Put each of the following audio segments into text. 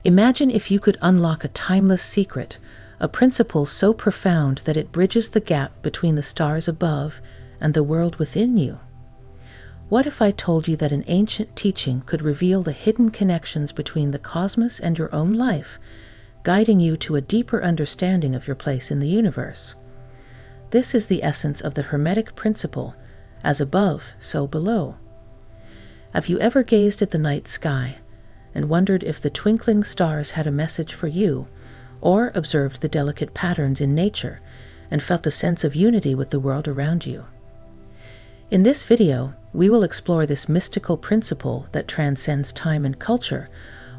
Imagine if you could unlock a timeless secret, a principle so profound that it bridges the gap between the stars above and the world within you. What if I told you that an ancient teaching could reveal the hidden connections between the cosmos and your own life, guiding you to a deeper understanding of your place in the universe? This is the essence of the Hermetic principle, as above, so below. Have you ever gazed at the night sky and wondered if the twinkling stars had a message for you, or observed the delicate patterns in nature and felt a sense of unity with the world around you? In this video, we will explore this mystical principle that transcends time and culture,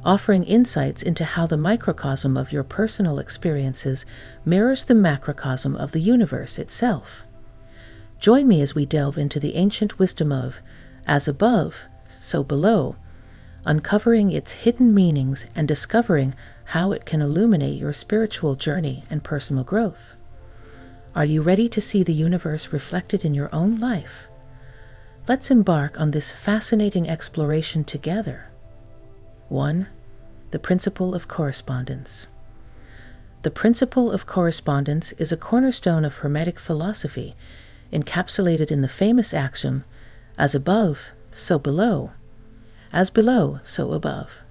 offering insights into how the microcosm of your personal experiences mirrors the macrocosm of the universe itself. Join me as we delve into the ancient wisdom of as above, so below, uncovering its hidden meanings and discovering how it can illuminate your spiritual journey and personal growth. Are you ready to see the universe reflected in your own life? Let's embark on this fascinating exploration together. 1. The Principle of Correspondence. The Principle of Correspondence is a cornerstone of Hermetic philosophy, encapsulated in the famous axiom, as above, so below. As below, so above.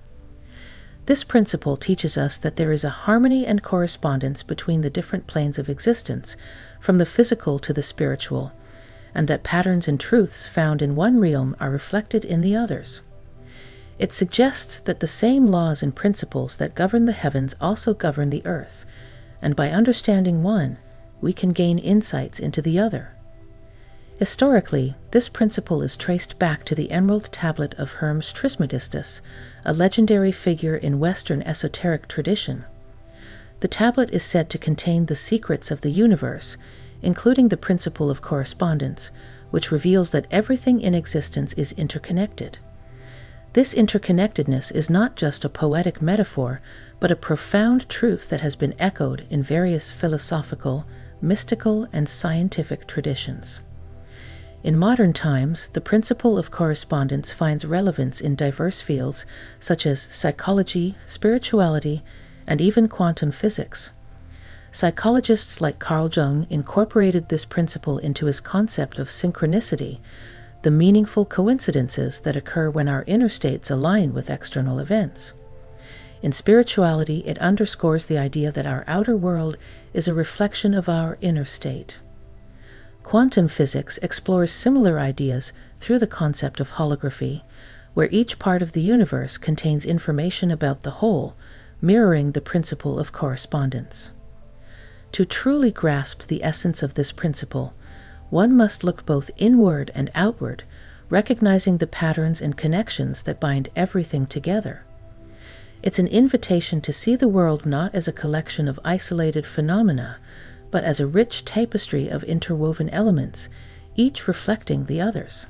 This principle teaches us that there is a harmony and correspondence between the different planes of existence, from the physical to the spiritual, and that patterns and truths found in one realm are reflected in the others. It suggests that the same laws and principles that govern the heavens also govern the earth, and by understanding one, we can gain insights into the other. Historically, this principle is traced back to the Emerald Tablet of Hermes Trismegistus, a legendary figure in Western esoteric tradition. The tablet is said to contain the secrets of the universe, including the principle of correspondence, which reveals that everything in existence is interconnected. This interconnectedness is not just a poetic metaphor, but a profound truth that has been echoed in various philosophical, mystical, and scientific traditions. In modern times, the principle of correspondence finds relevance in diverse fields such as psychology, spirituality, and even quantum physics. Psychologists like Carl Jung incorporated this principle into his concept of synchronicity, the meaningful coincidences that occur when our inner states align with external events. In spirituality, it underscores the idea that our outer world is a reflection of our inner state. Quantum physics explores similar ideas through the concept of holography, where each part of the universe contains information about the whole, mirroring the principle of correspondence. To truly grasp the essence of this principle, one must look both inward and outward, recognizing the patterns and connections that bind everything together. It's an invitation to see the world not as a collection of isolated phenomena, but as a rich tapestry of interwoven elements, each reflecting the others.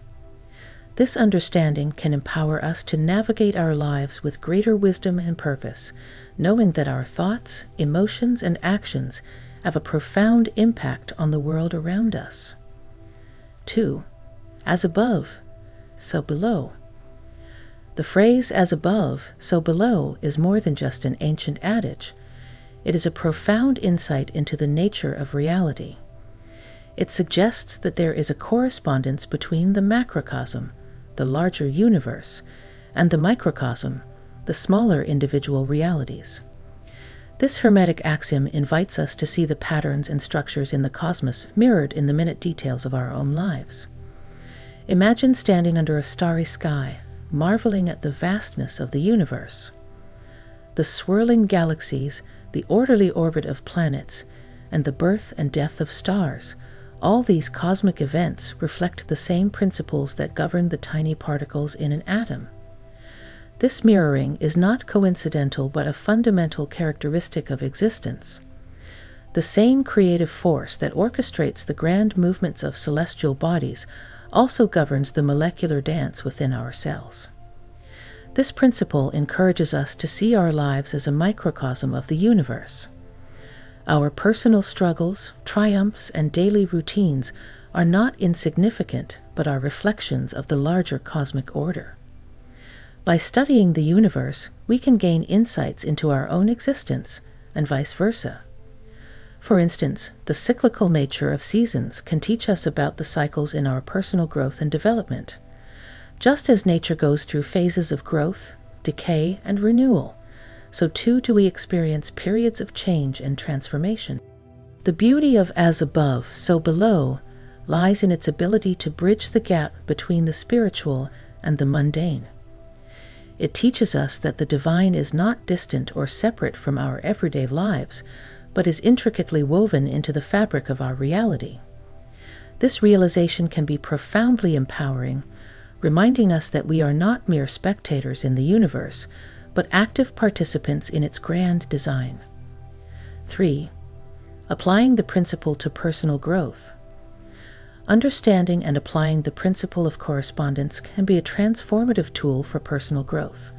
This understanding can empower us to navigate our lives with greater wisdom and purpose, knowing that our thoughts, emotions, and actions have a profound impact on the world around us. 2. As above, so below. The phrase "as above, so below" is more than just an ancient adage. It is a profound insight into the nature of reality. It suggests that there is a correspondence between the macrocosm, the larger universe, and the microcosm, the smaller individual realities. This Hermetic axiom invites us to see the patterns and structures in the cosmos mirrored in the minute details of our own lives. Imagine standing under a starry sky, marveling at the vastness of the universe. The swirling galaxies, the orderly orbit of planets, and the birth and death of stars, all these cosmic events reflect the same principles that govern the tiny particles in an atom. This mirroring is not coincidental but a fundamental characteristic of existence. The same creative force that orchestrates the grand movements of celestial bodies also governs the molecular dance within our cells. This principle encourages us to see our lives as a microcosm of the universe. Our personal struggles, triumphs, and daily routines are not insignificant but are reflections of the larger cosmic order. By studying the universe, we can gain insights into our own existence, and vice versa. For instance, the cyclical nature of seasons can teach us about the cycles in our personal growth and development. Just as nature goes through phases of growth, decay, and renewal, so too do we experience periods of change and transformation. The beauty of as above, so below lies in its ability to bridge the gap between the spiritual and the mundane. It teaches us that the divine is not distant or separate from our everyday lives, but is intricately woven into the fabric of our reality. This realization can be profoundly empowering, reminding us that we are not mere spectators in the universe, but active participants in its grand design. 3. Applying the principle to personal growth. Understanding and applying the principle of correspondence can be a transformative tool for personal growth.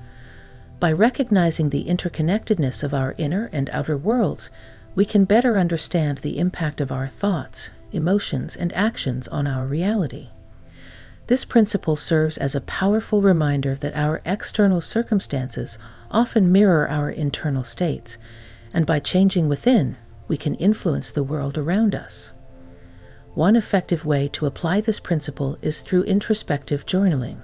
By recognizing the interconnectedness of our inner and outer worlds, we can better understand the impact of our thoughts, emotions, and actions on our reality. This principle serves as a powerful reminder that our external circumstances often mirror our internal states, and by changing within, we can influence the world around us. One effective way to apply this principle is through introspective journaling.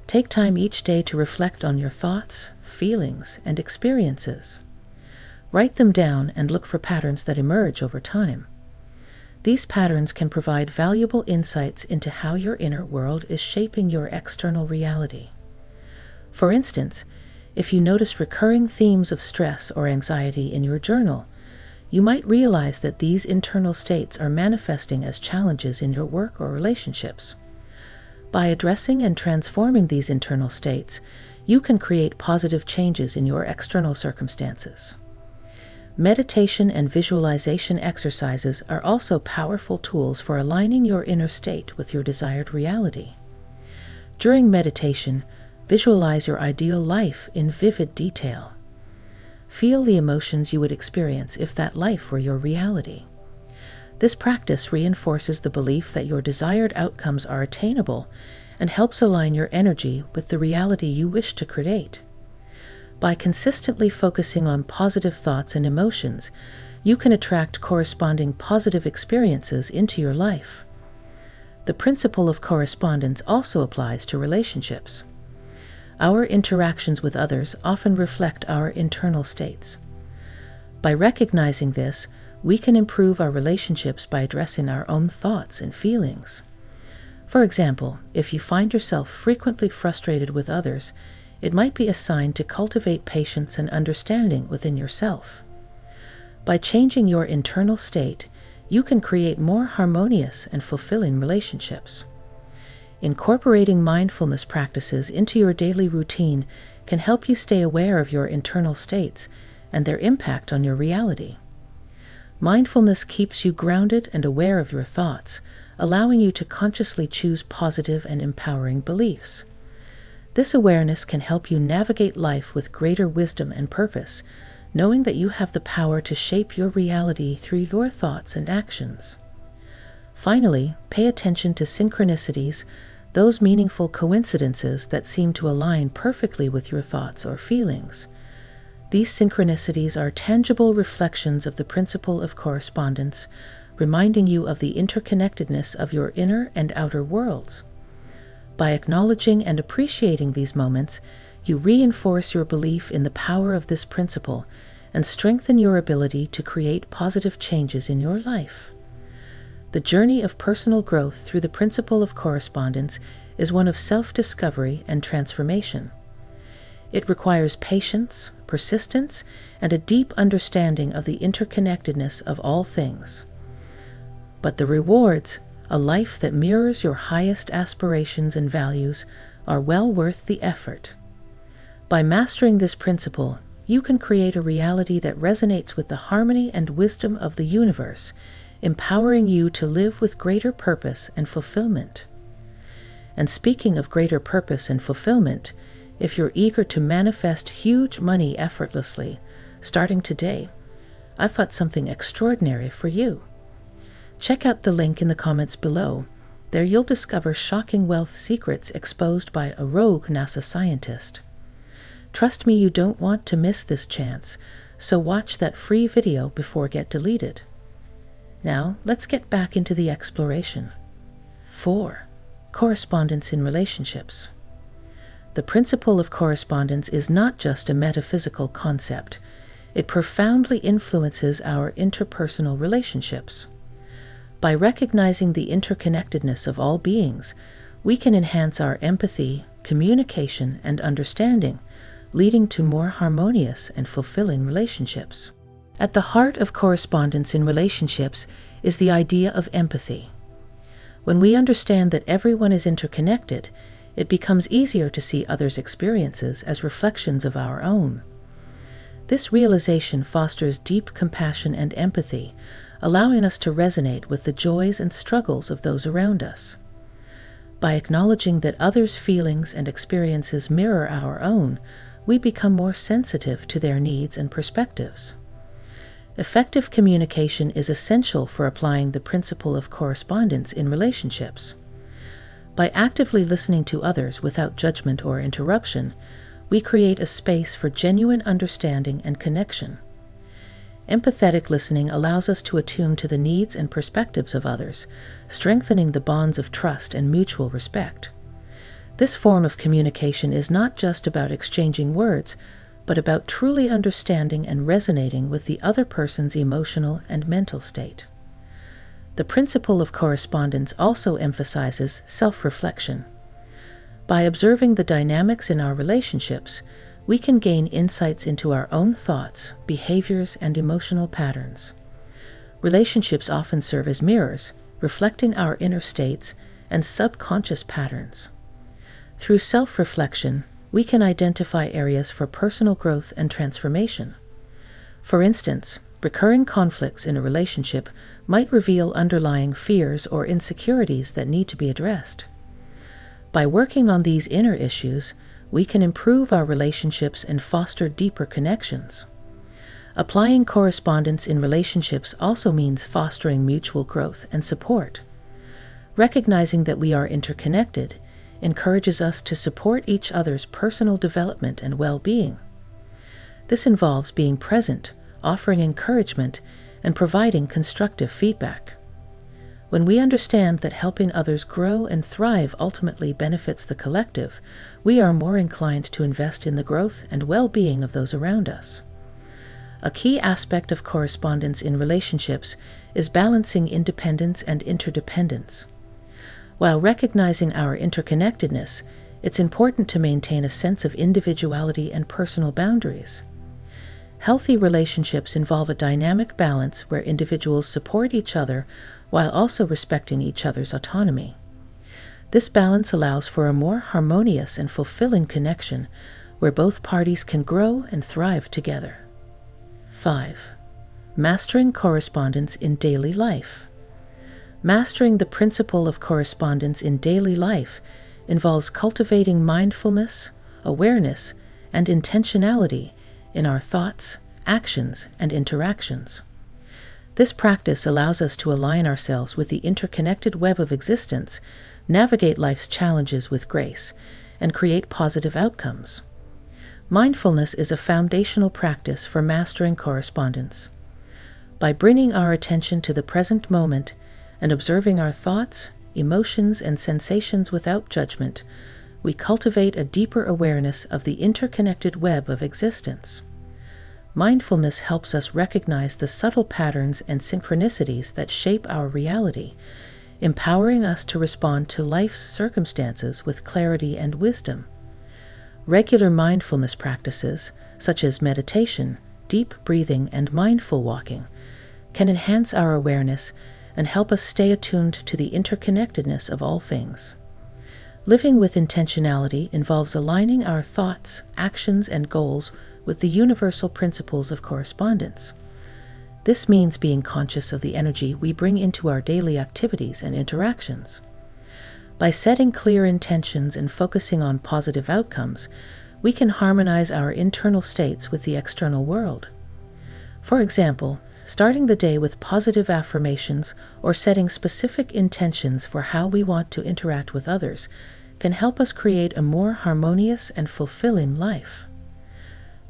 Take time each day to reflect on your thoughts, feelings, and experiences. Write them down and look for patterns that emerge over time. These patterns can provide valuable insights into how your inner world is shaping your external reality. For instance, if you notice recurring themes of stress or anxiety in your journal, you might realize that these internal states are manifesting as challenges in your work or relationships. By addressing and transforming these internal states, you can create positive changes in your external circumstances. Meditation and visualization exercises are also powerful tools for aligning your inner state with your desired reality. During meditation, visualize your ideal life in vivid detail. Feel the emotions you would experience if that life were your reality. This practice reinforces the belief that your desired outcomes are attainable and helps align your energy with the reality you wish to create. By consistently focusing on positive thoughts and emotions, you can attract corresponding positive experiences into your life. The principle of correspondence also applies to relationships. Our interactions with others often reflect our internal states. By recognizing this, we can improve our relationships by addressing our own thoughts and feelings. For example, if you find yourself frequently frustrated with others, it might be a sign to cultivate patience and understanding within yourself. By changing your internal state, you can create more harmonious and fulfilling relationships. Incorporating mindfulness practices into your daily routine can help you stay aware of your internal states and their impact on your reality. Mindfulness keeps you grounded and aware of your thoughts, allowing you to consciously choose positive and empowering beliefs. This awareness can help you navigate life with greater wisdom and purpose, knowing that you have the power to shape your reality through your thoughts and actions. Finally, pay attention to synchronicities, those meaningful coincidences that seem to align perfectly with your thoughts or feelings. These synchronicities are tangible reflections of the principle of correspondence, reminding you of the interconnectedness of your inner and outer worlds. By acknowledging and appreciating these moments, you reinforce your belief in the power of this principle and strengthen your ability to create positive changes in your life. The journey of personal growth through the principle of correspondence is one of self-discovery and transformation. It requires patience, persistence, and a deep understanding of the interconnectedness of all things. But the rewards, a life that mirrors your highest aspirations and values, are well worth the effort. By mastering this principle, you can create a reality that resonates with the harmony and wisdom of the universe, empowering you to live with greater purpose and fulfillment. And speaking of greater purpose and fulfillment, if you're eager to manifest huge money effortlessly, starting today, I've got something extraordinary for you. Check out the link in the comments below, There you'll discover shocking wealth secrets exposed by a rogue NASA scientist. Trust me, you don't want to miss this chance, so watch that free video before it gets deleted. Now, let's get back into the exploration. 4. Correspondence in relationships. The principle of correspondence is not just a metaphysical concept. It profoundly influences our interpersonal relationships. By recognizing the interconnectedness of all beings, we can enhance our empathy, communication, and understanding, leading to more harmonious and fulfilling relationships. At the heart of correspondence in relationships is the idea of empathy. When we understand that everyone is interconnected, it becomes easier to see others' experiences as reflections of our own. This realization fosters deep compassion and empathy, allowing us to resonate with the joys and struggles of those around us. By acknowledging that others' feelings and experiences mirror our own, we become more sensitive to their needs and perspectives. Effective communication is essential for applying the principle of correspondence in relationships. By actively listening to others without judgment or interruption, we create a space for genuine understanding and connection. Empathetic listening allows us to attune to the needs and perspectives of others, strengthening the bonds of trust and mutual respect. This form of communication is not just about exchanging words, but about truly understanding and resonating with the other person's emotional and mental state. The principle of correspondence also emphasizes self-reflection. By observing the dynamics in our relationships, we can gain insights into our own thoughts, behaviors, and emotional patterns. Relationships often serve as mirrors, reflecting our inner states and subconscious patterns. Through self-reflection, we can identify areas for personal growth and transformation. For instance, recurring conflicts in a relationship might reveal underlying fears or insecurities that need to be addressed. By working on these inner issues, we can improve our relationships and foster deeper connections. Applying correspondence in relationships also means fostering mutual growth and support. Recognizing that we are interconnected encourages us to support each other's personal development and well-being. This involves being present, offering encouragement, and providing constructive feedback. When we understand that helping others grow and thrive ultimately benefits the collective, we are more inclined to invest in the growth and well-being of those around us. A key aspect of correspondence in relationships is balancing independence and interdependence. While recognizing our interconnectedness, it's important to maintain a sense of individuality and personal boundaries. Healthy relationships involve a dynamic balance where individuals support each other while also respecting each other's autonomy. This balance allows for a more harmonious and fulfilling connection where both parties can grow and thrive together. 5. Mastering correspondence in daily life. Mastering the principle of correspondence in daily life involves cultivating mindfulness, awareness, and intentionality in our thoughts, actions, and interactions. This practice allows us to align ourselves with the interconnected web of existence, navigate life's challenges with grace, and create positive outcomes. Mindfulness is a foundational practice for mastering correspondence. By bringing our attention to the present moment and observing our thoughts, emotions, and sensations without judgment, we cultivate a deeper awareness of the interconnected web of existence. Mindfulness helps us recognize the subtle patterns and synchronicities that shape our reality, empowering us to respond to life's circumstances with clarity and wisdom. Regular mindfulness practices, such as meditation, deep breathing, and mindful walking, can enhance our awareness and help us stay attuned to the interconnectedness of all things. Living with intentionality involves aligning our thoughts, actions, and goals with the universal principles of correspondence. This means being conscious of the energy we bring into our daily activities and interactions. By setting clear intentions and focusing on positive outcomes, we can harmonize our internal states with the external world. For example, starting the day with positive affirmations or setting specific intentions for how we want to interact with others can help us create a more harmonious and fulfilling life.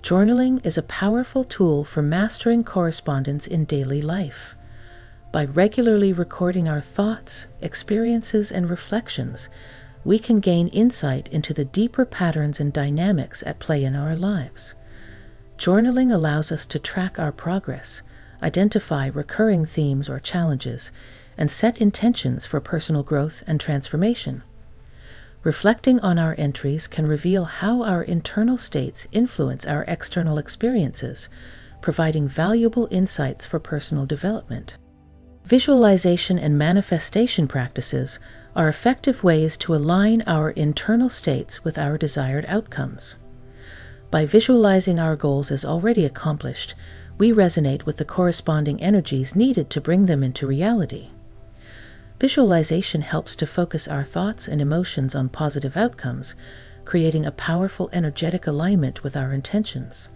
Journaling is a powerful tool for mastering correspondence in daily life. By regularly recording our thoughts, experiences, and reflections, we can gain insight into the deeper patterns and dynamics at play in our lives. Journaling allows us to track our progress, identify recurring themes or challenges, and set intentions for personal growth and transformation. Reflecting on our entries can reveal how our internal states influence our external experiences, providing valuable insights for personal development. Visualization and manifestation practices are effective ways to align our internal states with our desired outcomes. By visualizing our goals as already accomplished, we resonate with the corresponding energies needed to bring them into reality. Visualization helps to focus our thoughts and emotions on positive outcomes, creating a powerful energetic alignment with our intentions.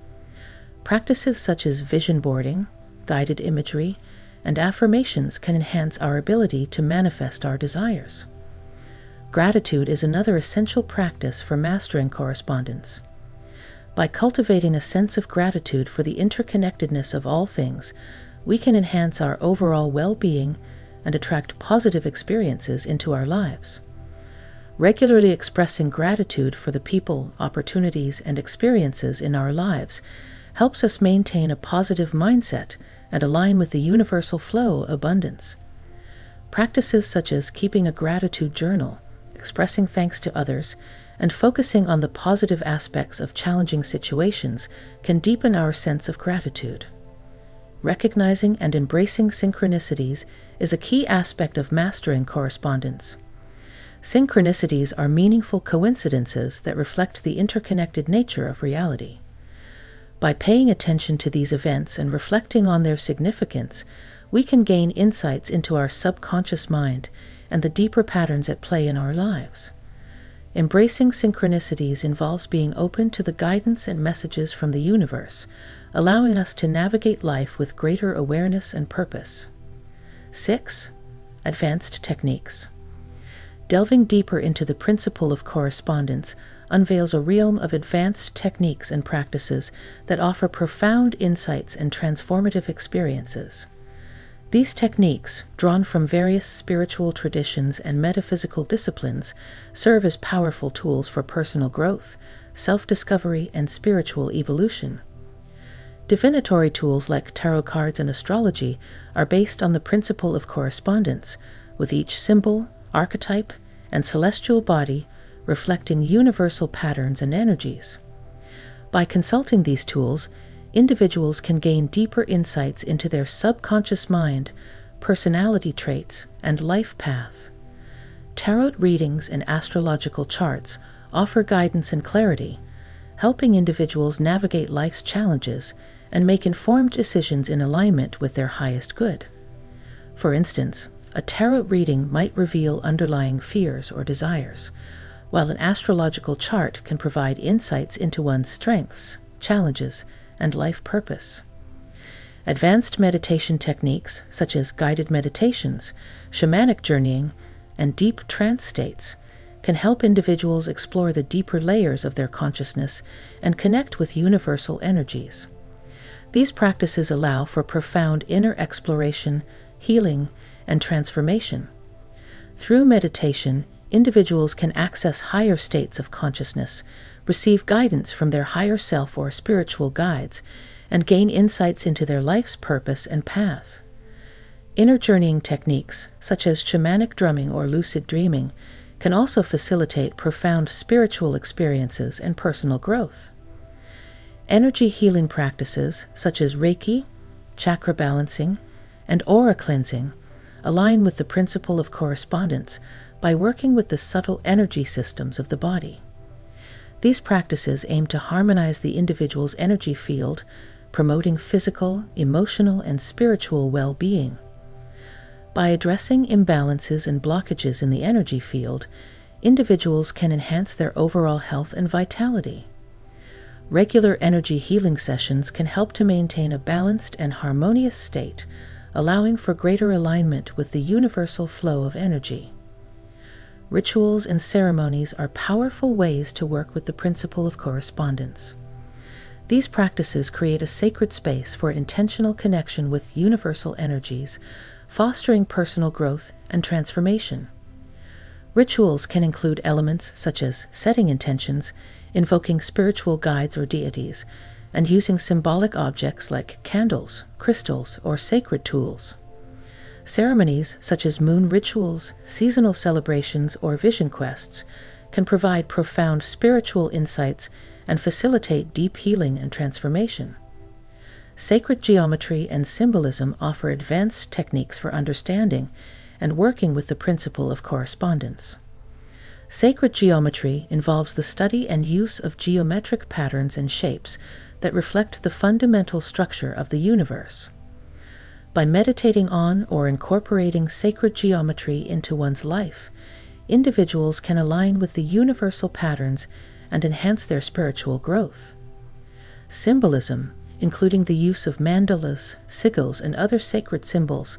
Practices such as vision boarding, guided imagery, and affirmations can enhance our ability to manifest our desires. Gratitude is another essential practice for mastering correspondence. By cultivating a sense of gratitude for the interconnectedness of all things, we can enhance our overall well-being and attract positive experiences into our lives. Regularly expressing gratitude for the people, opportunities, and experiences in our lives helps us maintain a positive mindset and align with the universal flow of abundance. Practices such as keeping a gratitude journal, expressing thanks to others, and focusing on the positive aspects of challenging situations can deepen our sense of gratitude. Recognizing and embracing synchronicities is a key aspect of mastering correspondence. Synchronicities are meaningful coincidences that reflect the interconnected nature of reality. By paying attention to these events and reflecting on their significance, we can gain insights into our subconscious mind and the deeper patterns at play in our lives. Embracing synchronicities involves being open to the guidance and messages from the universe, allowing us to navigate life with greater awareness and purpose. 6. Advanced techniques. Delving deeper into the principle of correspondence unveils a realm of advanced techniques and practices that offer profound insights and transformative experiences. These techniques, drawn from various spiritual traditions and metaphysical disciplines, serve as powerful tools for personal growth, self-discovery, and spiritual evolution. Divinatory tools like tarot cards and astrology are based on the principle of correspondence, with each symbol, archetype, and celestial body reflecting universal patterns and energies. By consulting these tools, individuals can gain deeper insights into their subconscious mind, personality traits, and life path. Tarot readings and astrological charts offer guidance and clarity, helping individuals navigate life's challenges and make informed decisions in alignment with their highest good. For instance, a tarot reading might reveal underlying fears or desires, while an astrological chart can provide insights into one's strengths, challenges, and life purpose. Advanced meditation techniques such as guided meditations, shamanic journeying, and deep trance states can help individuals explore the deeper layers of their consciousness and connect with universal energies. These practices allow for profound inner exploration, healing, and transformation. Through meditation, individuals can access higher states of consciousness, receive guidance from their higher self or spiritual guides, and gain insights into their life's purpose and path. Inner journeying techniques, such as shamanic drumming or lucid dreaming, can also facilitate profound spiritual experiences and personal growth. Energy healing practices, such as Reiki, chakra balancing, and aura cleansing, align with the principle of correspondence by working with the subtle energy systems of the body. These practices aim to harmonize the individual's energy field, promoting physical, emotional, and spiritual well-being. By addressing imbalances and blockages in the energy field, individuals can enhance their overall health and vitality. Regular energy healing sessions can help to maintain a balanced and harmonious state, allowing for greater alignment with the universal flow of energy. Rituals and ceremonies are powerful ways to work with the principle of correspondence. These practices create a sacred space for intentional connection with universal energies, fostering personal growth and transformation. Rituals can include elements such as setting intentions, invoking spiritual guides or deities, and using symbolic objects like candles, crystals, or sacred tools. Ceremonies such as moon rituals, seasonal celebrations, or vision quests can provide profound spiritual insights and facilitate deep healing and transformation. Sacred geometry and symbolism offer advanced techniques for understanding and working with the principle of correspondence. Sacred geometry involves the study and use of geometric patterns and shapes that reflect the fundamental structure of the universe. By meditating on or incorporating sacred geometry into one's life, individuals can align with the universal patterns and enhance their spiritual growth. Symbolism, including the use of mandalas, sigils, and other sacred symbols,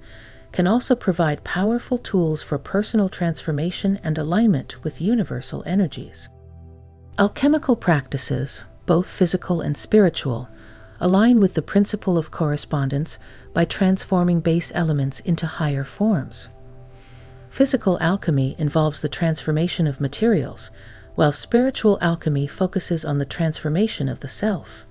can also provide powerful tools for personal transformation and alignment with universal energies. Alchemical practices, both physical and spiritual, align with the principle of correspondence by transforming base elements into higher forms. Physical alchemy involves the transformation of materials, while spiritual alchemy focuses on the transformation of the self.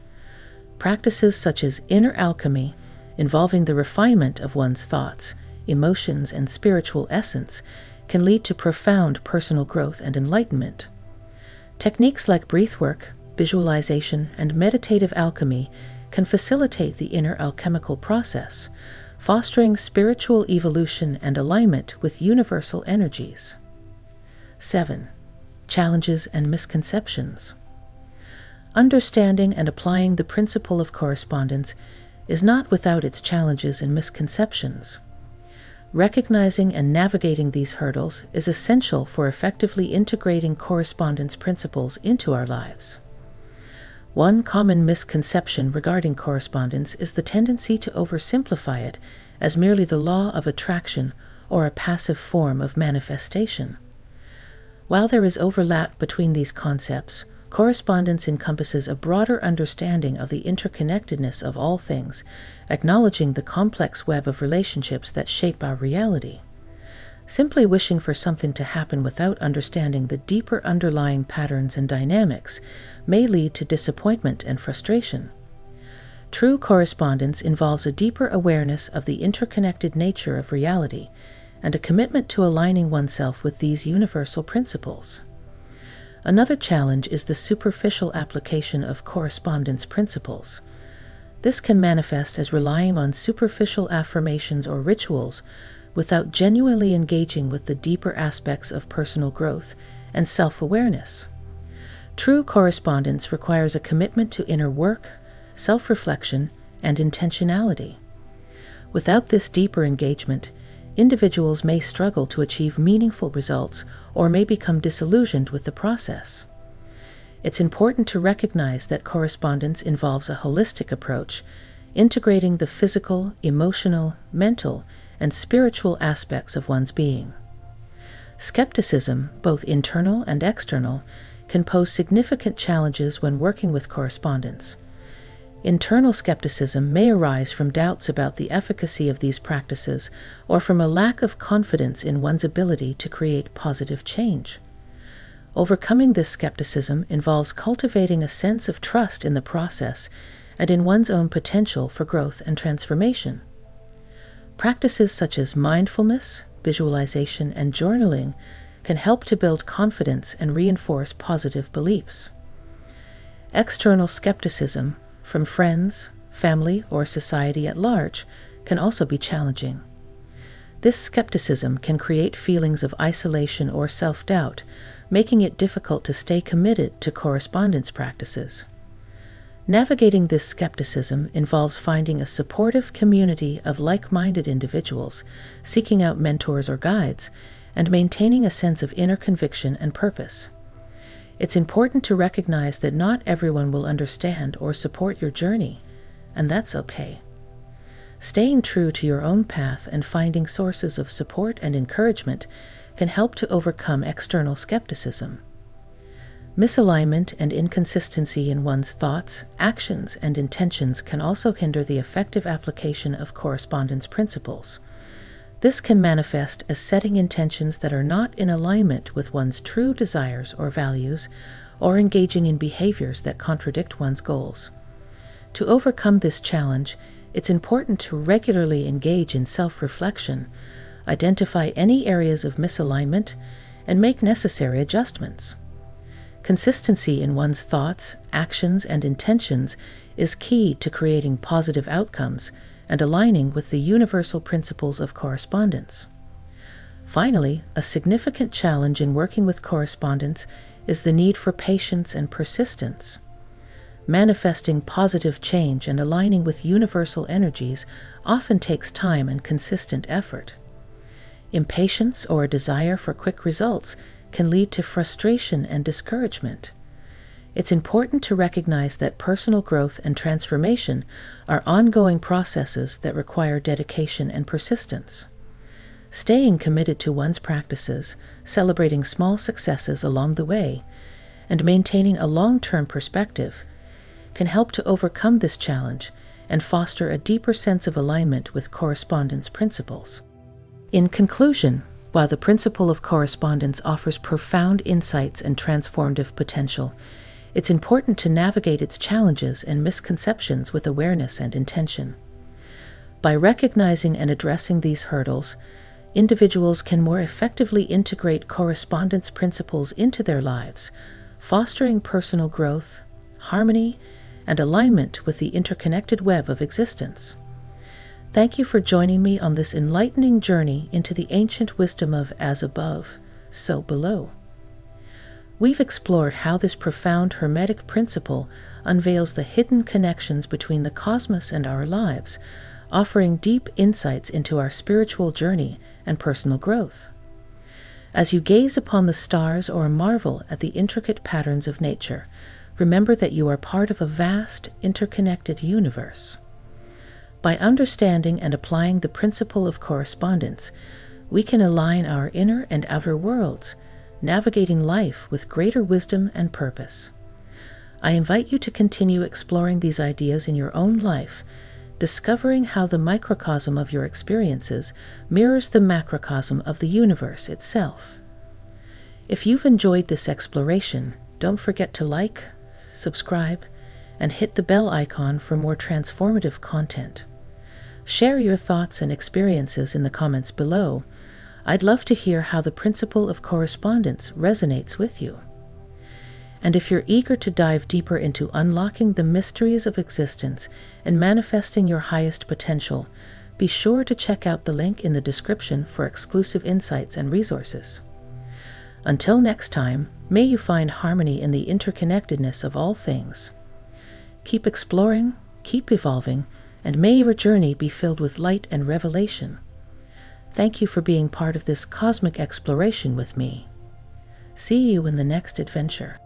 Practices such as inner alchemy, involving the refinement of one's thoughts, emotions, and spiritual essence, can lead to profound personal growth and enlightenment. Techniques like breathwork, visualization, and meditative alchemy can facilitate the inner alchemical process, fostering spiritual evolution and alignment with universal energies. 7. Challenges and misconceptions. Understanding and applying the principle of correspondence is not without its challenges and misconceptions. Recognizing and navigating these hurdles is essential for effectively integrating correspondence principles into our lives. One common misconception regarding correspondence is the tendency to oversimplify it as merely the law of attraction or a passive form of manifestation. While there is overlap between these concepts, correspondence encompasses a broader understanding of the interconnectedness of all things, acknowledging the complex web of relationships that shape our reality. Simply wishing for something to happen without understanding the deeper underlying patterns and dynamics may lead to disappointment and frustration. True correspondence involves a deeper awareness of the interconnected nature of reality and a commitment to aligning oneself with these universal principles. Another challenge is the superficial application of correspondence principles. This can manifest as relying on superficial affirmations or rituals without genuinely engaging with the deeper aspects of personal growth and self-awareness. True correspondence requires a commitment to inner work, self-reflection, and intentionality. Without this deeper engagement, individuals may struggle to achieve meaningful results or may become disillusioned with the process. It's important to recognize that correspondence involves a holistic approach, integrating the physical, emotional, mental, and spiritual aspects of one's being. Skepticism, both internal and external, can pose significant challenges when working with correspondence. Internal skepticism may arise from doubts about the efficacy of these practices or from a lack of confidence in one's ability to create positive change. Overcoming this skepticism involves cultivating a sense of trust in the process and in one's own potential for growth and transformation. Practices such as mindfulness, visualization, and journaling can help to build confidence and reinforce positive beliefs. External skepticism, from friends, family, or society at large, can also be challenging. This skepticism can create feelings of isolation or self-doubt, making it difficult to stay committed to correspondence practices. Navigating this skepticism involves finding a supportive community of like-minded individuals, seeking out mentors or guides, and maintaining a sense of inner conviction and purpose. It's important to recognize that not everyone will understand or support your journey, and that's okay. Staying true to your own path and finding sources of support and encouragement can help to overcome external skepticism. Misalignment and inconsistency in one's thoughts, actions, and intentions can also hinder the effective application of correspondence principles. This can manifest as setting intentions that are not in alignment with one's true desires or values, or engaging in behaviors that contradict one's goals. To overcome this challenge, it's important to regularly engage in self-reflection, identify any areas of misalignment, and make necessary adjustments. Consistency in one's thoughts, actions, and intentions is key to creating positive outcomes and aligning with the universal principles of correspondence. Finally, a significant challenge in working with correspondence is the need for patience and persistence. Manifesting positive change and aligning with universal energies often takes time and consistent effort. Impatience or a desire for quick results can lead to frustration and discouragement. It's important to recognize that personal growth and transformation are ongoing processes that require dedication and persistence. Staying committed to one's practices, celebrating small successes along the way, and maintaining a long-term perspective can help to overcome this challenge and foster a deeper sense of alignment with correspondence principles. In conclusion, while the principle of correspondence offers profound insights and transformative potential, it's important to navigate its challenges and misconceptions with awareness and intention. By recognizing and addressing these hurdles, individuals can more effectively integrate correspondence principles into their lives, fostering personal growth, harmony, and alignment with the interconnected web of existence. Thank you for joining me on this enlightening journey into the ancient wisdom of as above, so below. We've explored how this profound Hermetic principle unveils the hidden connections between the cosmos and our lives, offering deep insights into our spiritual journey and personal growth. As you gaze upon the stars or marvel at the intricate patterns of nature, remember that you are part of a vast, interconnected universe. By understanding and applying the principle of correspondence, we can align our inner and outer worlds, navigating life with greater wisdom and purpose. I invite you to continue exploring these ideas in your own life, discovering how the microcosm of your experiences mirrors the macrocosm of the universe itself. If you've enjoyed this exploration, don't forget to like, subscribe, and hit the bell icon for more transformative content. Share your thoughts and experiences in the comments below. I'd love to hear how the principle of correspondence resonates with you. And if you're eager to dive deeper into unlocking the mysteries of existence and manifesting your highest potential, be sure to check out the link in the description for exclusive insights and resources. Until next time, may you find harmony in the interconnectedness of all things. Keep exploring, keep evolving, and may your journey be filled with light and revelation. Thank you for being part of this cosmic exploration with me. See you in the next adventure.